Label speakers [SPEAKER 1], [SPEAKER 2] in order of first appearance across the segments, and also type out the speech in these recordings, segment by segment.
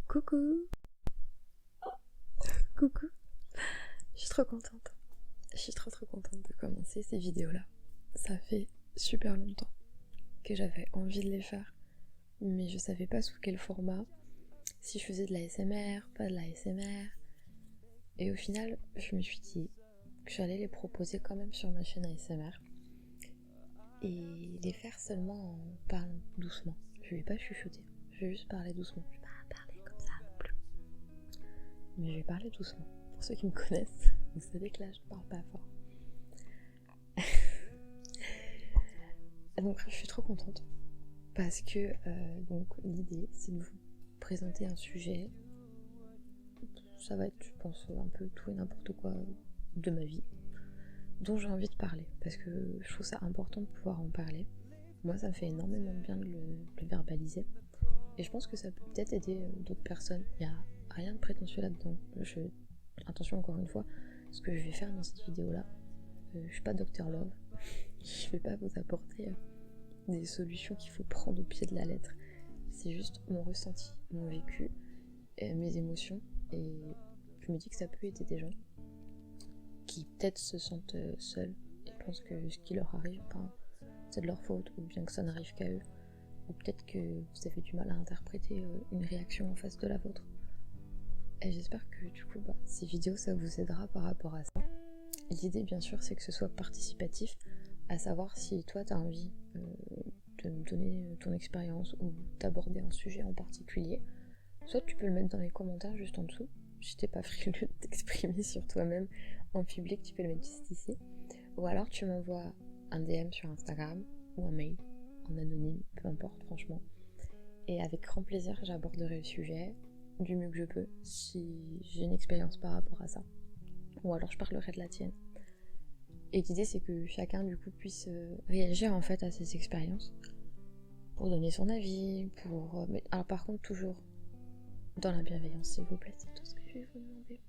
[SPEAKER 1] Coucou. Coucou. Je suis trop contente. Je suis trop contente de commencer ces vidéos-là. Ça fait super longtemps que j'avais envie de les faire, mais je savais pas sous quel format, si je faisais de la l'ASMR, pas de la l'ASMR. Et au final, je me suis dit que j'allais les proposer quand même sur ma chaîne ASMR et les faire seulement en parlant doucement. Je vais pas chuchoter, je vais juste parler doucement. Je vais pas parler comme ça non plus. Mais je vais parler doucement. Pour ceux qui me connaissent, vous savez que là je ne parle pas fort. Donc je suis trop contente parce que donc l'idée c'est de vous présenter un sujet. Ça va être, je pense, un peu tout et n'importe quoi de ma vie dont j'ai envie de parler parce que je trouve ça important de pouvoir en parler. Moi ça me fait énormément de bien de le verbaliser et je pense que ça peut peut-être aider d'autres personnes. Il n'y a rien de prétentieux là-dedans. Attention encore une fois, ce que je vais faire dans cette vidéo là, je suis pas Dr Love, je vais pas vous apporter des solutions qu'il faut prendre au pied de la lettre. C'est juste mon ressenti, mon vécu, mes émotions, et je me dis que ça peut aider des gens qui peut-être se sentent seuls et pensent que ce qui leur arrive, c'est de leur faute, ou bien que ça n'arrive qu'à eux, ou peut-être que vous avez du mal à interpréter une réaction en face de la vôtre. Et j'espère que du coup, ces vidéos, ça vous aidera par rapport à ça. L'idée, bien sûr, c'est que ce soit participatif, à savoir si toi, tu as envie de me donner ton expérience ou d'aborder un sujet en particulier. Soit tu peux le mettre dans les commentaires juste en dessous. Si t'es pas frileux de t'exprimer sur toi-même en public, tu peux le mettre juste ici. Ou alors tu m'envoies un DM sur Instagram ou un mail, en anonyme, peu importe franchement. Et avec grand plaisir, j'aborderai le sujet du mieux que je peux si j'ai une expérience par rapport à ça. Ou alors je parlerai de la tienne. Et l'idée c'est que chacun du coup puisse réagir en fait à ses expériences pour donner son avis, mais alors par contre toujours dans la bienveillance s'il vous plaît, c'est tout ce que je vais vous demander.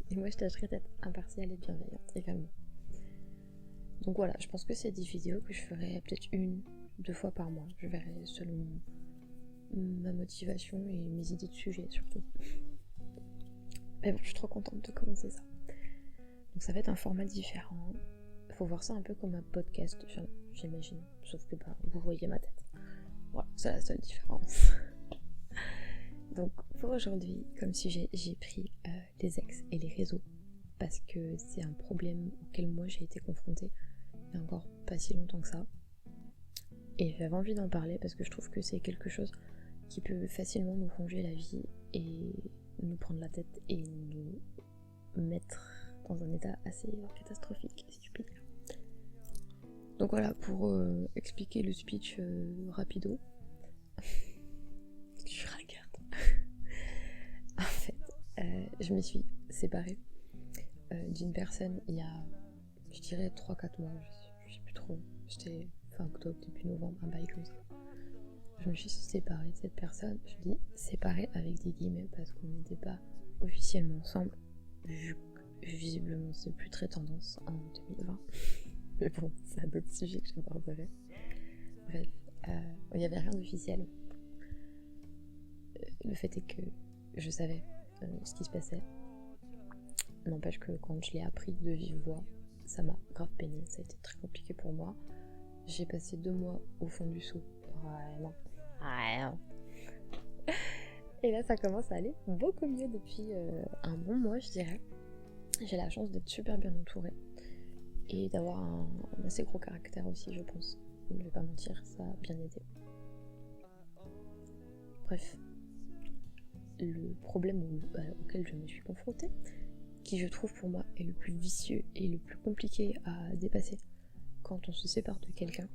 [SPEAKER 1] Et moi je tâcherai d'être impartiale et bienveillante également. Donc voilà, je pense que c'est des vidéos que je ferai peut-être 1-2 fois par mois. Je verrai selon ma motivation et mes idées de sujet surtout. Mais bon, je suis trop contente de commencer ça. Donc ça va être un format différent. Faut voir ça un peu comme un podcast, j'imagine. Sauf que vous voyez ma tête. Voilà, c'est la seule différence. Donc pour aujourd'hui, comme sujet, j'ai pris les ex et les réseaux. Parce que c'est un problème auquel moi j'ai été confrontée il y a encore pas si longtemps que ça. Et j'avais envie d'en parler parce que je trouve que c'est quelque chose qui peut facilement nous ronger la vie et nous prendre la tête et nous mettre dans un état assez catastrophique, si je puis dire. Donc voilà, pour expliquer le speech rapido. Je regarde. En fait, je me suis séparée d'une personne il y a, je dirais, 3-4 mois, je sais plus trop. C'était fin octobre, début novembre, un bail comme ça. Je me suis séparée de cette personne. Je dis séparée avec des guillemets parce qu'on n'était pas officiellement ensemble, vu que visiblement c'est plus très tendance en 2020. Mais bon, c'est un autre sujet que j'aborderai. Bref, il n'y avait rien d'officiel. Le fait est que je savais ce qui se passait. N'empêche que quand je l'ai appris de vive voix, ça m'a grave peiné. Ça a été très compliqué pour moi. J'ai passé 2 mois au fond du seau. Vraiment. Et là, ça commence à aller beaucoup mieux depuis un bon mois, je dirais. J'ai la chance d'être super bien entourée. Et d'avoir un assez gros caractère aussi, je pense. Je vais pas mentir, ça a bien aidé. Bref, le problème auquel je me suis confrontée, qui je trouve pour moi est le plus vicieux et le plus compliqué à dépasser quand on se sépare de quelqu'un,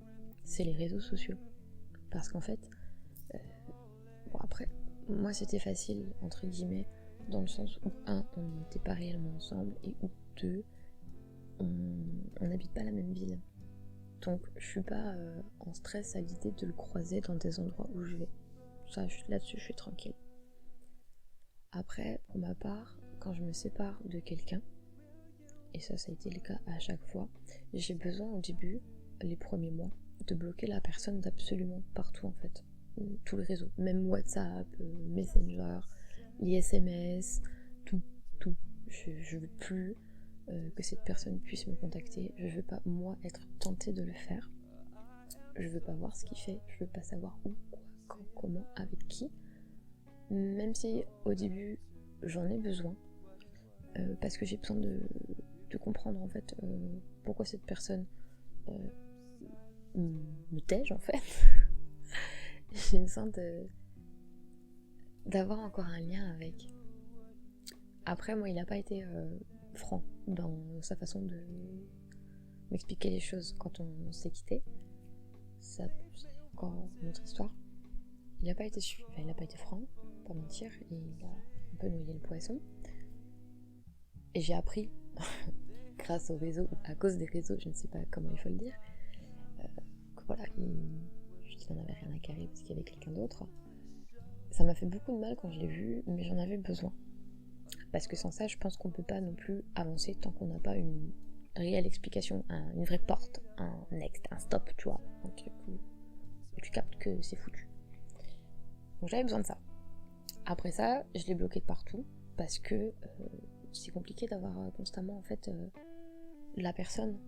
[SPEAKER 1] c'est les réseaux sociaux. Parce qu'en fait, bon après, moi c'était facile, entre guillemets, dans le sens où 1, on n'était pas réellement ensemble, et où 2, on n'habite pas la même ville. Donc je suis pas en stress à l'idée de le croiser dans des endroits où je vais. Ça, là-dessus, je suis tranquille. Après, pour ma part, quand je me sépare de quelqu'un, et ça a été le cas à chaque fois, j'ai besoin au début, les premiers mois, de bloquer la personne d'absolument partout en fait. tous les réseaux, même WhatsApp, Messenger, les SMS, tout. Je veux plus que cette personne puisse me contacter. Je veux pas, moi, être tentée de le faire. Je veux pas voir ce qu'il fait. Je veux pas savoir où, quoi, quand, comment, avec qui. Même si au début, j'en ai besoin. Parce que j'ai besoin de comprendre en fait pourquoi cette personne me tège en fait. J'ai besoin d'avoir encore un lien avec. Après, moi, il n'a pas été franc dans sa façon de m'expliquer les choses quand on s'est quitté. Ça, c'est encore une autre histoire. Il n'a pas été franc, pas mentir. Il a un peu noyé le poisson. Et j'ai appris, grâce au réseau, ou à cause des réseaux, je ne sais pas comment il faut le dire, que voilà, il n'en avait rien à carrer parce qu'il y avait quelqu'un d'autre. Ça m'a fait beaucoup de mal quand je l'ai vu, mais j'en avais besoin. Parce que sans ça, je pense qu'on ne peut pas non plus avancer tant qu'on n'a pas une réelle explication, une vraie porte, un next, un stop, tu vois, un truc où tu captes que c'est foutu. Donc j'avais besoin de ça. Après ça, je l'ai bloqué de partout parce que c'est compliqué d'avoir constamment en fait la personne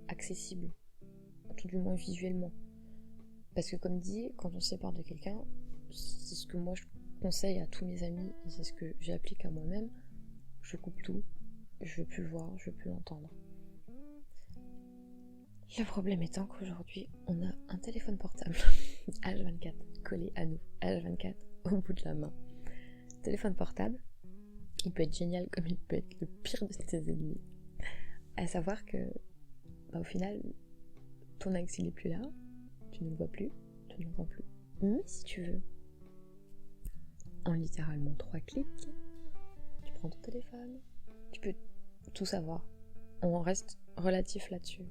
[SPEAKER 1] accessible, tout du moins visuellement. Parce que comme dit, quand on se sépare de quelqu'un, c'est ce que moi je conseille à tous mes amis et c'est ce que j'applique à moi-même. Je coupe tout, je veux plus le voir, je veux plus l'entendre. Le problème étant qu'aujourd'hui, on a un téléphone portable H24 collé à nous, H24 au bout de la main. Téléphone portable, il peut être génial comme il peut être le pire de tes ennemis. À savoir que, au final, ton ex il est plus là, tu ne le vois plus, tu ne l'entends plus. Mais si tu veux, en littéralement 3 clics, tu prends ton téléphone, tu peux tout savoir. On reste relatif là-dessus.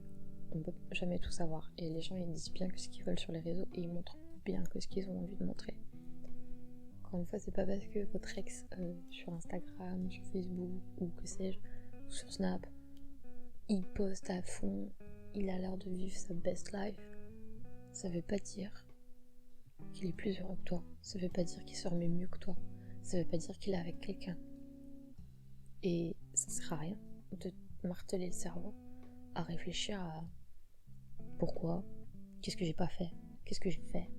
[SPEAKER 1] On ne peut jamais tout savoir. Et les gens ils disent bien que ce qu'ils veulent sur les réseaux et ils montrent bien que ce qu'ils ont envie de montrer. Encore une fois, c'est pas parce que votre ex sur Instagram, sur Facebook ou que sais-je, ou sur Snap, il poste à fond, il a l'air de vivre sa best life. Ça veut pas dire qu'il est plus heureux que toi. Ça veut pas dire qu'il se remet mieux que toi. Ça veut pas dire qu'il est avec quelqu'un. Et ça sert à rien de marteler le cerveau à réfléchir à pourquoi, qu'est-ce que j'ai pas fait, qu'est-ce que j'ai fait,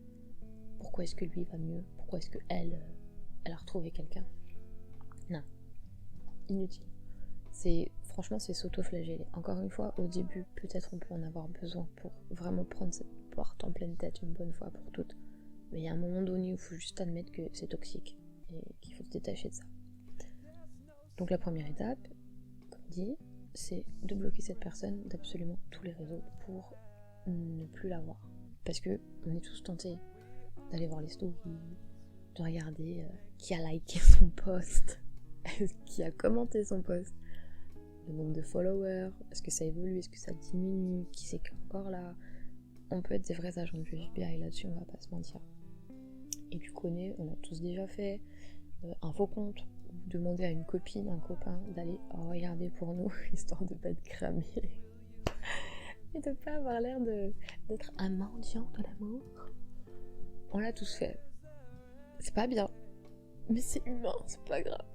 [SPEAKER 1] pourquoi est-ce que lui va mieux, pourquoi est-ce que elle a retrouvé quelqu'un. Non, inutile. Franchement, c'est s'auto-flageller. Encore une fois, au début, peut-être on peut en avoir besoin pour vraiment prendre cette porte en pleine tête une bonne fois pour toutes. Mais il y a un moment donné où il faut juste admettre que c'est toxique et qu'il faut se détacher de ça. Donc la première étape, comme dit, c'est de bloquer cette personne d'absolument tous les réseaux pour ne plus la voir. Parce que on est tous tentés d'aller voir les stories, de regarder qui a liké son post, qui a commenté son post, le nombre de followers, est-ce que ça évolue, est-ce que ça diminue, qui c'est qui est encore là. On peut être des vrais agents du FBI là-dessus, on va pas se mentir. Et tu connais, on a tous déjà fait un faux compte, ou demander à une copine, un copain d'aller regarder pour nous, histoire de pas être cramé. Et de pas avoir l'air d'être un mendiant de l'amour. On l'a tous fait. C'est pas bien, mais c'est humain, c'est pas grave.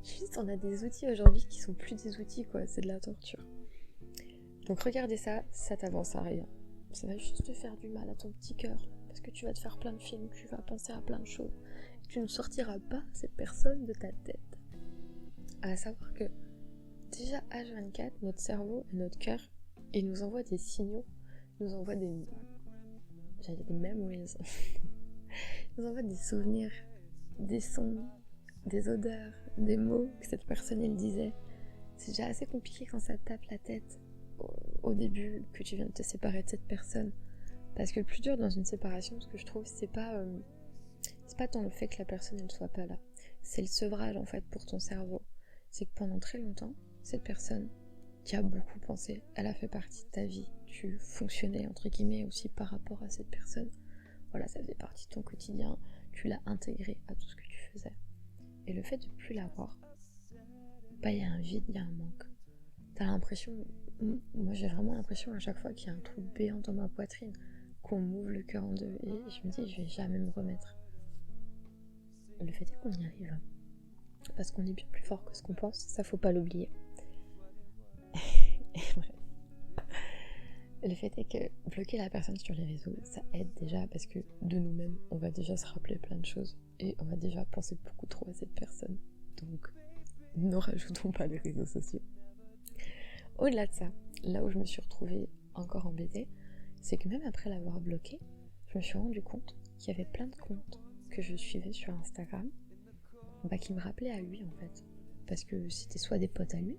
[SPEAKER 1] Juste, on a des outils aujourd'hui qui sont plus des outils, quoi, c'est de la torture. Donc regardez ça, ça t'avance à rien. Ça va juste te faire du mal à ton petit cœur, parce que tu vas te faire plein de films, tu vas penser à plein de choses. Et tu ne sortiras pas cette personne de ta tête. À savoir que, déjà H24, notre cerveau et notre cœur, il nous envoie des signaux, il nous envoie des memories, il nous envoie des souvenirs, des sons, des odeurs, des mots que cette personne elle disait. C'est déjà assez compliqué quand ça tape la tête au début que tu viens de te séparer de cette personne. Parce que le plus dur dans une séparation, ce que je trouve, c'est pas tant le fait que la personne elle soit pas là. C'est le sevrage en fait pour ton cerveau. C'est que pendant très longtemps, cette personne qui a beaucoup pensé, elle a fait partie de ta vie. Tu fonctionnais entre guillemets aussi par rapport à cette personne. Voilà, ça faisait partie de ton quotidien. Tu l'as intégré à tout ce que tu faisais. Et le fait de plus l'avoir, bah il y a un vide, il y a un manque. T'as l'impression, moi j'ai vraiment l'impression à chaque fois qu'il y a un trou béant dans ma poitrine, qu'on m'ouvre le cœur en deux. Et je me dis, je vais jamais me remettre. Le fait est qu'on y arrive. Parce qu'on est bien plus fort que ce qu'on pense, ça faut pas l'oublier. Et bref. Le fait est que bloquer la personne sur les réseaux, ça aide déjà parce que de nous-mêmes, on va déjà se rappeler plein de choses et on va déjà penser beaucoup trop à cette personne. Donc, ne rajoutons pas les réseaux sociaux. Au-delà de ça, là où je me suis retrouvée encore embêtée, c'est que même après l'avoir bloqué, je me suis rendu compte qu'il y avait plein de comptes que je suivais sur Instagram qui me rappelaient à lui en fait. Parce que c'était soit des potes à lui,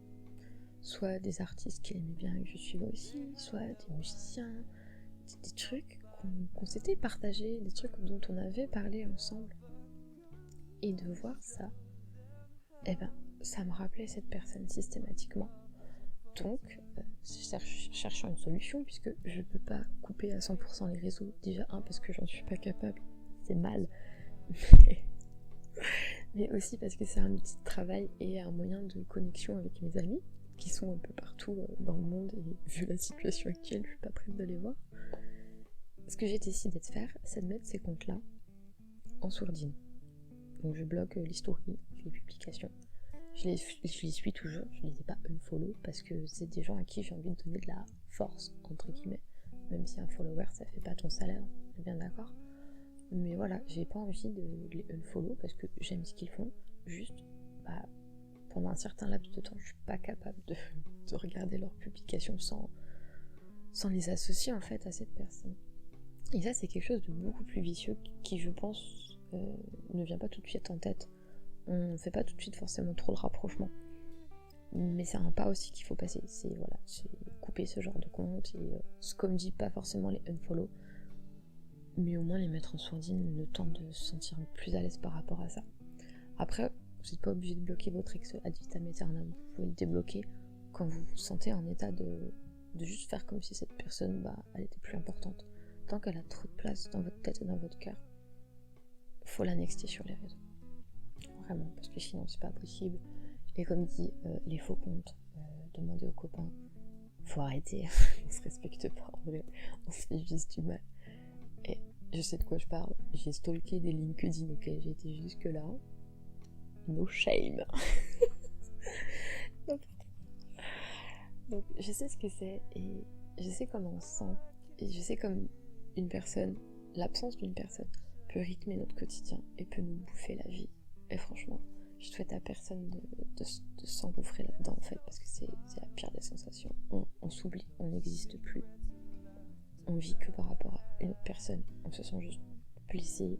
[SPEAKER 1] soit des artistes qu'il aimait bien et que je suivais aussi, soit des musiciens, des trucs qu'on s'était partagés, des trucs dont on avait parlé ensemble. Et de voir ça, ça me rappelait cette personne systématiquement. Donc, cherchant une solution, puisque je ne peux pas couper à 100% les réseaux, déjà parce que j'en suis pas capable, c'est mal, mais aussi parce que c'est un outil de travail et un moyen de connexion avec mes amis, qui sont un peu partout dans le monde, et vu la situation actuelle, je suis pas prête de les voir. Ce que j'ai décidé de faire, c'est de mettre ces comptes-là en sourdine. Donc je bloque l'historique, les publications. Je les suis toujours, je les ai pas unfollow parce que c'est des gens à qui j'ai envie de donner de la force, entre guillemets. Même si un follower, ça fait pas ton salaire, on est bien d'accord. Mais voilà, j'ai pas envie de les unfollow parce que j'aime ce qu'ils font. Juste, pendant un certain laps de temps, je suis pas capable de regarder leurs publications sans les associer en fait à cette personne. Et ça, c'est quelque chose de beaucoup plus vicieux qui, je pense, ne vient pas tout de suite en tête. On ne fait pas tout de suite forcément trop le rapprochement. Mais c'est un pas aussi qu'il faut passer. C'est couper ce genre de compte et, comme dit, pas forcément les unfollow, mais au moins les mettre en sourdine le temps de se sentir plus à l'aise par rapport à ça. Après, vous n'êtes pas obligé de bloquer votre ex ad vitam aeternam. Vous pouvez le débloquer quand vous vous sentez en état de juste faire comme si cette personne, elle était plus importante. Tant qu'elle a trop de place dans votre tête et dans votre cœur, faut la nexter sur les réseaux. Vraiment, parce que sinon c'est pas possible. Et comme dit, les faux comptes, demander aux copains, faut arrêter, on se respecte pas en vrai, on se fait juste du mal. Et je sais de quoi je parle, j'ai stalké des LinkedIn auxquels j'ai été jusque là, no shame. Donc je sais ce que c'est, et je sais comment on se sent, et je sais comme l'absence d'une personne peut rythmer notre quotidien et peut nous bouffer la vie. Et franchement, je souhaite à personne de s'engouffrer là-dedans en fait, parce que c'est la pire des sensations. On s'oublie, on n'existe plus. On vit que par rapport à une autre personne. On se sent juste blessé,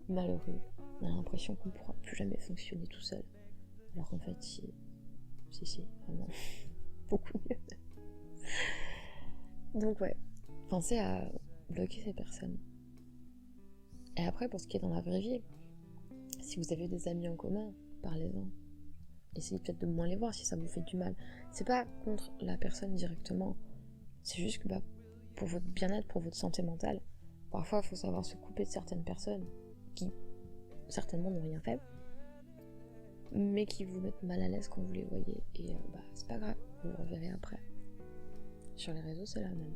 [SPEAKER 1] malheureux. On a l'impression qu'on ne pourra plus jamais fonctionner tout seul. Alors qu'en fait, si, vraiment, beaucoup mieux. Donc ouais, pensez à bloquer ces personnes. Et après, pour ce qui est dans la vraie vie, si vous avez des amis en commun, parlez-en. Essayez peut-être de moins les voir si ça vous fait du mal. C'est pas contre la personne directement, c'est juste que pour votre bien-être, pour votre santé mentale, parfois il faut savoir se couper de certaines personnes qui certainement n'ont rien fait, mais qui vous mettent mal à l'aise quand vous les voyez. Et c'est pas grave, vous le reverrez après. Sur les réseaux, c'est la même.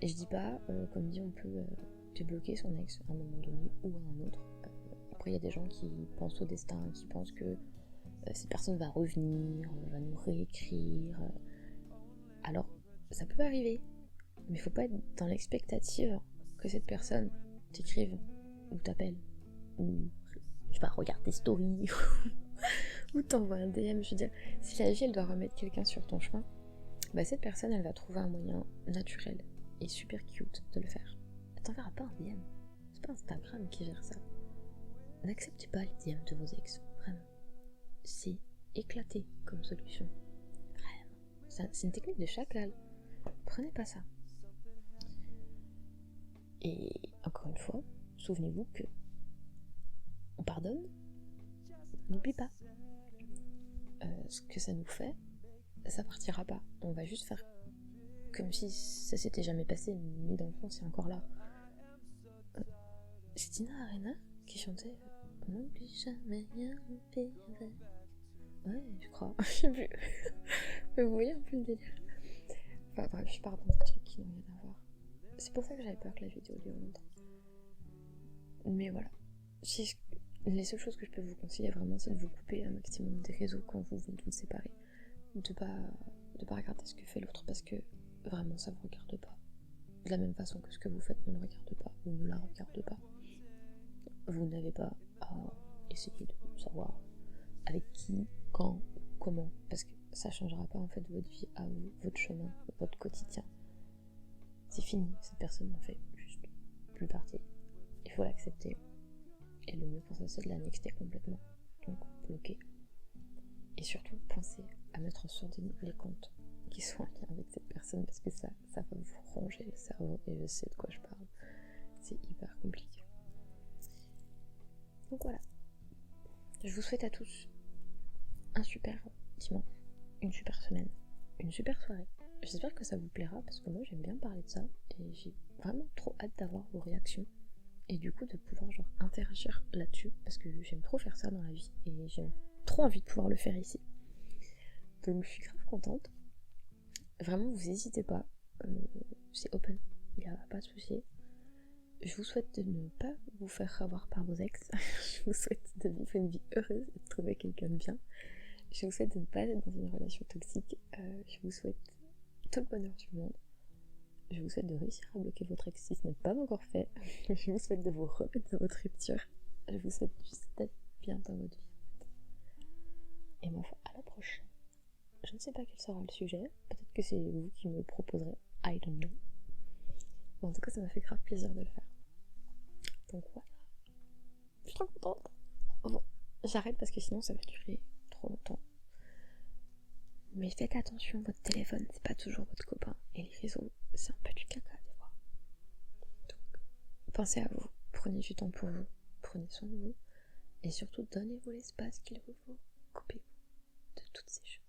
[SPEAKER 1] Et je dis pas, comme dit, on peut débloquer son ex à un moment donné ou à un autre. Après, il y a des gens qui pensent au destin, qui pensent que cette personne va revenir, va nous réécrire. Alors, ça peut arriver, mais faut pas être dans l'expectative que cette personne t'écrive ou t'appelle ou je sais pas, regarde tes stories ou t'envoie un DM. Je veux dire, si la vie elle doit remettre quelqu'un sur ton chemin, cette personne elle va trouver un moyen naturel et super cute de le faire. Elle t'enverra pas un DM, c'est pas Instagram qui gère ça. N'acceptez pas les DM de vos ex, vraiment. C'est éclaté comme solution. Vraiment. C'est une technique de chacal. Prenez pas ça. Et encore une fois, souvenez-vous que on pardonne, on n'oublie pas. Ce que ça nous fait, ça partira pas. On va juste faire comme si ça s'était jamais passé, mais dans le fond c'est encore là. C'est Tina Arena qui chantait On n'oublie jamais rien fait avec. Ouais, je crois, je sais plus. Mais vous voyez un peu le délire. Enfin bref, je pars dans des trucs qui n'ont rien à voir. C'est pour ça que j'avais peur que la vidéo dure longtemps. Mais voilà. Les seules choses que je peux vous conseiller vraiment, c'est de vous couper un maximum des réseaux quand vous venez de vous séparer. De pas regarder ce que fait l'autre parce que vraiment ça vous regarde pas. De la même façon que ce que vous faites ne le regarde pas ou ne la regarde pas. Vous n'avez pas à essayer de savoir avec qui, quand, comment, parce que ça changera pas en fait votre vie à vous, votre chemin, votre quotidien. C'est fini, cette personne n'en fait juste plus partie. Il faut l'accepter. Et le mieux pour ça, c'est de l'annexer complètement. Donc, bloquer. Et surtout, pensez à mettre en sourdine les comptes qui sont en lien avec cette personne, parce que ça va vous ronger le cerveau, et je sais de quoi je parle. C'est hyper compliqué. Donc voilà. Je vous souhaite à tous un super dimanche, une super semaine, une super soirée. J'espère que ça vous plaira, parce que moi j'aime bien parler de ça, et j'ai vraiment trop hâte d'avoir vos réactions. Et du coup de pouvoir genre interagir là-dessus, parce que j'aime trop faire ça dans la vie, et j'ai trop envie de pouvoir le faire ici. Donc je suis grave contente. Vraiment vous n'hésitez pas, c'est open, il n'y a pas de souci. Je vous souhaite de ne pas vous faire avoir par vos ex. Je vous souhaite de vivre une vie heureuse et de trouver quelqu'un de bien. Je vous souhaite de ne pas être dans une relation toxique. Je vous souhaite tout le bonheur du monde. Je vous souhaite de réussir à bloquer votre ex si ce n'est pas encore fait. Je vous souhaite de vous remettre de votre rupture. Je vous souhaite juste d'être bien dans votre vie. Et ma foi, à la prochaine. Je ne sais pas quel sera le sujet. Peut-être que c'est vous qui me le proposerez. I don't know. Mais en tout cas, ça m'a fait grave plaisir de le faire. Donc voilà. Je suis trop contente. Bon, j'arrête parce que sinon ça va durer trop longtemps. Mais faites attention, votre téléphone, c'est pas toujours votre copain. Et les réseaux, c'est un peu du caca des fois. Donc, pensez à vous. Prenez du temps pour vous. Prenez soin de vous. Et surtout, donnez-vous l'espace qu'il vous faut. Coupez-vous de toutes ces choses.